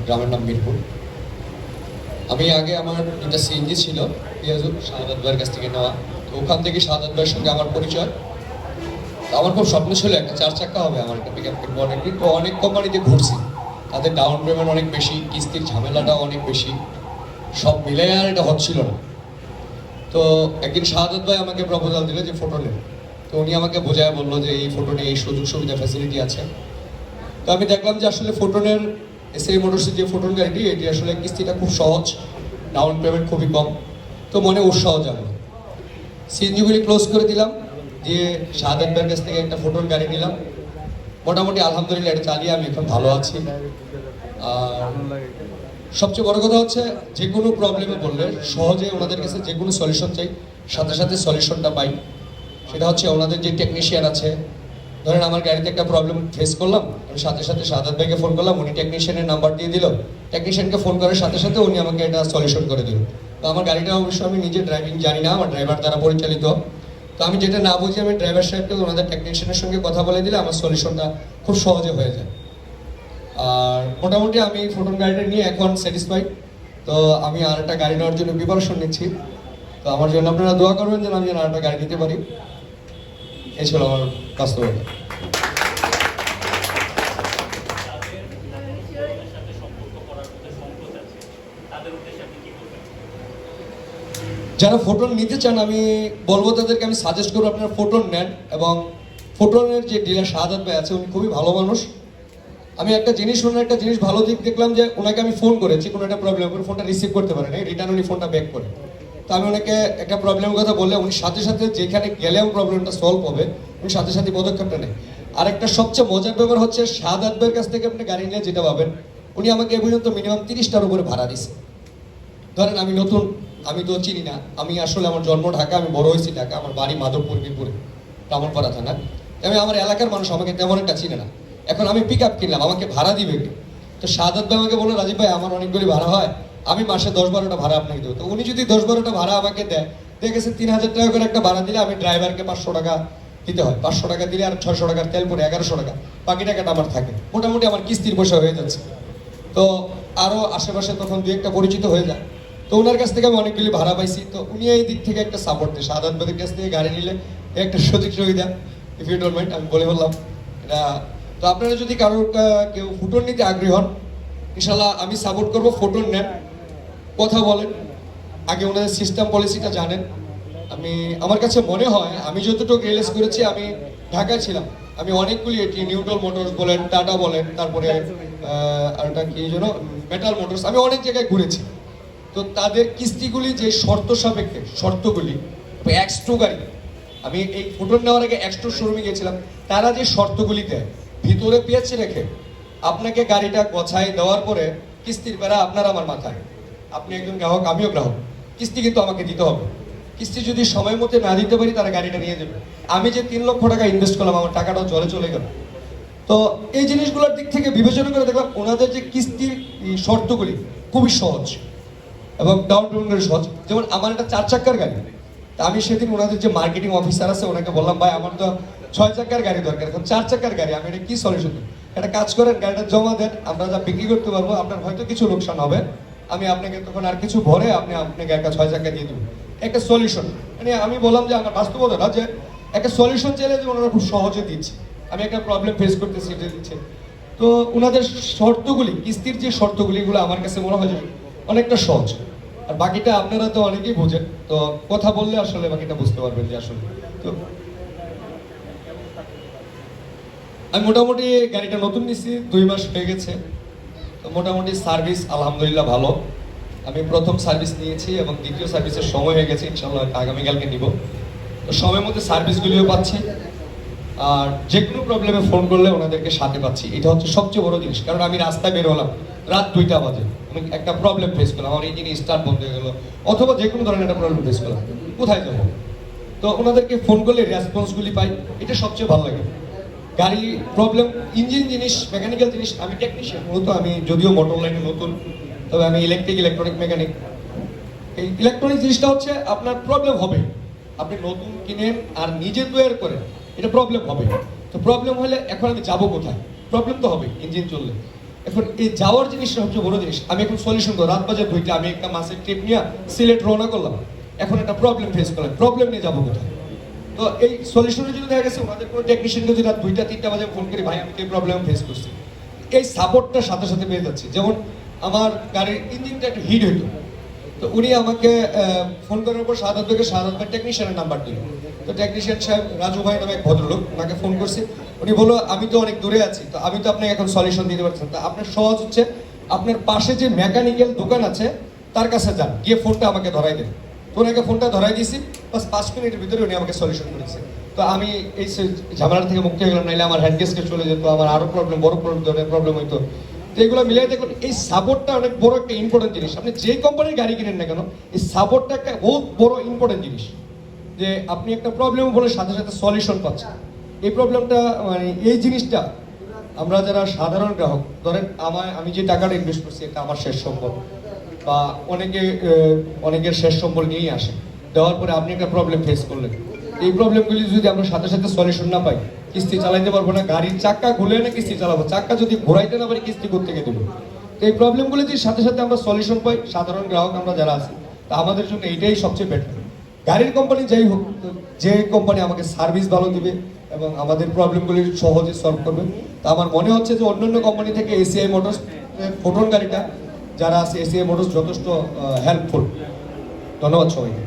গ্রামের নাম মিরপুর। আমি আগে আমার একটা সিএনজি ছিল পিয়াজু শাহাদাত ভাইয়ের কাছ থেকে নেওয়া, তো ওখান থেকে শাহাদাত ভাইয়ের সঙ্গে আমার পরিচয়। তো আমার খুব স্বপ্ন ছিল একটা 4 চাকা হবে, আমার একটা পিক আপ কিনবো অনেকদিন। তো অনেক কোম্পানিতে ঘুরছি, তাদের ডাউন পেমেন্ট অনেক বেশি, কিস্তির ঝামেলাটাও অনেক বেশি, সব মিলে আর এটা হচ্ছিল না। তো একদিন শাহাদাত ভাই আমাকে প্রপোজাল দিল যে ফটো নেন। তো উনি আমাকে বোঝায় বললো যে এই ফোটনে এই সুযোগ সুবিধা ফ্যাসিলিটি আছে। তো আমি দেখলাম যে আসলে ফোটনের এসএ মোটরসের যে ফোটন গাড়িটি, এটি আসলে কিস্তিটা খুব সহজ, ডাউন পেমেন্ট খুবই কম। তো মনে উৎসাহ জাগলো, সিএনজিগুলি ক্লোজ করে দিলাম, দিয়ে শাহাদাত ভাইয়ের কাছ থেকে একটা ফোটন গাড়ি নিলাম। মোটামুটি আলহামদুলিল্লাহ এটা চালিয়ে আমি এখন ভালো আছি। আর সবচেয়ে বড় কথা হচ্ছে যে কোনো প্রবলেমে বললে সহজে ওনাদের কাছে যে কোনো সলিউশন চাই, সাথে সাথে সলিউশনটা পাই। সেটা হচ্ছে ওনাদের যে টেকনিশিয়ান আছে, ধরেন আমার গাড়িতে একটা প্রবলেম ফেস করলাম, আমি সাথে সাথে শাহাদাত ভাইকে ফোন করলাম, উনি টেকনিশিয়ানের নাম্বার দিয়ে দিল, টেকনিশিয়ানকে ফোন করার সাথে সাথে উনি আমাকে এটা সলিউশন করে দিল। তো আমার গাড়িটা অবশ্য আমি নিজে ড্রাইভিং জানি না, আমার ড্রাইভার দ্বারা পরিচালিত। তো আমি যেটা না বুঝি আমি ড্রাইভার সাহেবকে ওনাদের টেকনিশিয়ানের সঙ্গে কথা বলে দিলে আমার সলিউশনটা খুব সহজে হয়ে যায়। আর মোটামুটি আমি ফোটন গাড়িটা নিয়ে এখন স্যাটিসফাইড। তো আমি আর একটা গাড়ি নেওয়ার জন্য প্রিপারেশন নিচ্ছি। তো আমার জন্য আপনারা দোয়া করবেন যেন আমি আর একটা গাড়ি নিতে পারি। এই ছিল আমার বাস্তবতা। যারা ফোটন নিতে চান আমি বলবো তাদেরকে আমি সাজেস্ট করবো আপনারা ফোটন নেন। এবং ফোটনের যে ডিলার শাহাদাত ভাই আছে উনি খুবই ভালো মানুষ। আমি একটা জিনিস ভালো দিক দেখলাম যে ওনাকে আমি ফোন করেছি কোনো একটা প্রবলেম করে, ফোনটা রিসিভ করতে পারে না, রিটার্ন উনি ফোনটা ব্যাক করে। তো আমি ওনাকে একটা প্রবলেমের কথা বললে উনি সাথে সাথে যেখানে গেলেও প্রবলেমটা সলভ হবে উনি সাথে সাথে পদক্ষেপটা নেয়। আর একটা সবচেয়ে মজার ব্যাপার হচ্ছে শাহাদাত ভাইয়ের কাছ থেকে আপনি গাড়ি নিয়ে যেটা পাবেন, উনি আমাকে এ পর্যন্ত মিনিমাম 30টার উপরে ভাড়া দিছে। ধরেন আমি নতুন, আমি তো চিনি না, আমি আসলে আমার জন্ম ঢাকা, আমি বড় হয়েছি ঢাকা, আমার বাড়ি মাধবপুর মিরপুরে ব্রাহ্মণপাড়া থানা। আমি আমার এলাকার মানুষ আমাকে তেমন একটা চিনে না। এখন আমি পিক আপ কিনলাম, আমাকে ভাড়া দিবে কে? তো শাহাদাত ভাই আমাকে বললো রাজীব ভাই আমার অনেকগুলি ভাড়া হয়, আমি মাসে 10-12টা ভাড়া আপনাকে দেবো। তো উনি যদি 10-12টা ভাড়া আমাকে দেয়, দেখেছে 3000 টাকা করে একটা ভাড়া দিলে আমি ড্রাইভারকে 500 টাকা দিতে হয়, 500 টাকা দিলে আর 600 টাকার তেল পরে 1100 টাকা, বাকি টাকাটা আমার থাকে। মোটামুটি আমার কিস্তির পয়সা হয়ে যাচ্ছে। তো আরও আশেপাশে তখন দু একটা পরিচিত হয়ে যায়। তো ওনার কাছ থেকে আমি অনেকগুলি ভাড়া পাইছি। তো উনি এই দিক থেকে একটা সাপোর্ট দেয়, শাহাদাত ভাইয়ের কাছ থেকে গাড়ি নিলে একটা সুযোগ সুবিধা, ইফ ইউ ডোন্ট মাইন্ড আমি বলে বললাম এটা। তো আপনারা যদি কারোর কেউ ফোটন নিতে আগ্রহী হন, ইনশাল্লাহ আমি সাপোর্ট করবো, ফোটন নেন, কথা বলেন, আগে ওনাদের সিস্টেম পলিসিটা জানেন। আমার কাছে মনে হয় আমি যতটুকু রিয়েলাইজ করেছি, আমি ঢাকায় ছিলাম, আমি অনেকগুলি এটি নিউট্রাল মোটরস বলেন, টাটা বলেন, তারপরে আরটা কি যেন মেটাল মোটরস, আমি অনেক জায়গায় ঘুরেছি। তো তাদের কিস্তিগুলি যে শর্ত সাপেক্ষে, শর্তগুলি X2 গাড়ি, আমি এই ফোটন নেওয়ার আগে X2 শোরুমে গিয়েছিলাম, তারা যে শর্তগুলি দেয় ভিতরে পেঁচ রেখে আপনাকে গাড়িটা গোছায় দেওয়ার পরে কিস্তির বেড়া আপনার আমার মাথায়, আপনি একজন গ্রাহক আমিও গ্রাহক, কিস্তি কিন্তু আমাকে দিতে হবে। কিস্তি যদি সময় মতো না দিতে পারি তারা গাড়িটা নিয়ে যাবে। আমি যে 3 লক্ষ টাকা ইনভেস্ট করলাম আমার টাকাটাও জলে চলে গেল। তো এই জিনিসগুলোর দিক থেকে বিবেচনা করে দেখলাম ওনাদের যে কিস্তির শর্তগুলি খুবই সহজ এবং ডাউন পেমেন্টের সহজ। যেমন আমার একটা 4 চাকার গাড়ি, তা আমি সেদিন ওনাদের যে মার্কেটিং অফিসার আছে ওনাকে বললাম ভাই আমার তো 6 চাকার গাড়ি দরকার, এখন 4 চাকার গাড়ি, আমি এটা কি সলিউশন দিই? একটা কাজ করেন গাড়িটা জমা দেন, আমরা যা বিক্রি করতে পারবো, আপনার হয়তো কিছু লোকসান হবে, আমি আপনাকে তখন আর কিছু ভরে আপনাকে একটা 6 চাকা দিয়ে দেবো, একটা সলিউশন। মানে আমি বললাম যে আমার বাস্তবতা যে একটা সলিউশন চাইলে যে ওনারা খুব সহজে দিচ্ছে, আমি একটা প্রবলেম ফেস করতেছি এটা দিচ্ছে। তো ওনাদের শর্তগুলি, কিস্তির যে শর্তগুলি, এগুলো আমার কাছে মনে হয় যে অনেকটা সহজ। আর বাকিটা আপনারা তো অনেকেই বোঝেন, তো কথা বললে আসলে বাকিটা বুঝতে পারবেন যে আসলে। তো আমি মোটামুটি গাড়িটা নতুন নিচ্ছি, 2 মাস হয়ে গেছে। তো মোটামুটি সার্ভিস আলহামদুলিল্লাহ ভালো। আমি প্রথম সার্ভিস নিয়েছি এবং দ্বিতীয় সার্ভিসের সময় হয়ে গেছে, ইনশাল্লাহ আগামীকালকে নিব। তো সময়ের মধ্যে সার্ভিসগুলিও পাচ্ছি, আর যে কোনো প্রবলেমে ফোন করলে ওনাদেরকে সাথে পাচ্ছি, এটা হচ্ছে সবচেয়ে বড় জিনিস। কারণ আমি রাস্তায় বের হলাম রাত 2টা বাজে, আমি একটা প্রবলেম ফেস করলাম, আমার ইঞ্জিন স্টার্ট বন্ধ হয়ে গেলো, অথবা যে কোনো ধরনের একটা প্রবলেম ফেস করলাম, কোথায় যাবো? তো ওনাদেরকে ফোন করলে রেসপন্সগুলি পাই, এটা সবচেয়ে ভালো লাগে। গাড়ি প্রবলেম, ইঞ্জিন জিনিস, মেকানিক্যাল জিনিস, আমি টেকনিশিয়ান মূলত, আমি যদিও মোটর লাইনে নতুন, তবে আমি ইলেকট্রনিক মেকানিক। এই ইলেকট্রনিক জিনিসটা হচ্ছে আপনার প্রবলেম হবে, আপনি নতুন কিনেন আর নিজে তৈরি করেন, এটা প্রবলেম হবে। তো প্রবলেম হলে এখন আমি যাবো কোথায়? প্রবলেম তো হবে ইঞ্জিন চললে। এখন এই যাওয়ার জিনিসটা সবচেয়ে বড় জিনিস। আমি এখন সলিউশন করবো, রাত বাজে 2টা, আমি একটা মাসের ট্রিপ নিয়ে সিলেট রওনা করলাম, এখন একটা প্রবলেম ফেস করলাম, প্রবলেম নিয়ে যাবো কোথায়? তো এই সলিউশনে যদি দেখা গেছে ওনাদের কোনো টেকনিশিয়ানকে যদি রাত 2টা 3টা বাজে ফোন করি, ভাই আমি এই প্রবলেম ফেস করছি, এই সাপোর্টটা সাথে সাথে পেয়ে যাচ্ছে। যেমন আমার গাড়ির ইঞ্জিনটা একটু হিট হইতো, তো উনি আমাকে ফোন করার পর শাহাদাত ভাই টেকনিশিয়ানের নাম্বার দিল। তো টেকনিশিয়ান সাহেব রাজু ভাই নামে এক ভদ্রলোক, ওনাকে ফোন করছি। উনি বললো আমি তো অনেক দূরে আছি, তো আমি তো আপনাকে এখন সলিউশন দিতে পারছি না। তো আপনার সহজ হচ্ছে আপনার পাশে যে মেকানিক্যাল দোকান আছে তার কাছে যান, গিয়ে ফোনটা আমাকে ধরাই দেন। তো ওনাকে ফোনটা ধরাই দিয়েছি, বাস 5 মিনিটের ভিতরে উনি আমাকে সলিউশন করেছে। তো আমি এই ঝামেলা থেকে মুক্তি হয়ে গেলাম, নাইলে আমার হ্যান্ডকেসকে চলে যেত, আমার আরো প্রবলেম, বড় প্রবলেম হইতো। তো এগুলো মিলিয়ে দেখুন, এই সাপোর্টটা অনেক বড় একটা ইম্পর্টেন্ট জিনিস। আপনি যে কোম্পানির গাড়ি কিনেন না কেন, এই সাপোর্টটা একটা বহুত বড় ইম্পর্টেন্ট জিনিস, যে আপনি একটা প্রবলেম বলে সাথে সাথে সলিউশন পাচ্ছেন। এই প্রবলেমটা মানে এই জিনিসটা আমরা যারা সাধারণ গ্রাহক, ধরেন আমি যে টাকাটা ইনভেস্ট করছি এটা আমার শেষ সম্বল, বা অনেকের শেষ সম্বল নিয়েই আসে, দেওয়ার পরে আপনি একটা প্রবলেম ফেস করলেন, এই প্রবলেমগুলি যদি আমরা সাথে সাথে সলিউশন না পাই, কিস্তি চালাইতে পারবো না, গাড়ির চাক্কা ঘুরে না কিস্তি চালাবো, চাক্কা যদি ঘোরাইতে না পারি কিস্তি করতে গিয়ে দেবো। তো এই প্রবলেমগুলি যদি সাথে সাথে আমরা সলিউশন পাই, সাধারণ গ্রাহক আমরা যারা আছি, তা আমাদের জন্য এইটাই সবচেয়ে বেটার। গাড়ির কোম্পানি যাই হোক, যে কোম্পানি আমাকে সার্ভিস ভালো দিবে এবং আমাদের প্রবলেমগুলি সহজে সলভ করবে, তা আমার মনে হচ্ছে যে অন্যান্য কোম্পানি থেকে এসিআই মোটরস ফোটন গাড়িটা যারা আছে, এসিআই মোটরস যথেষ্ট হেল্পফুল। ধন্যবাদ সবাইকে।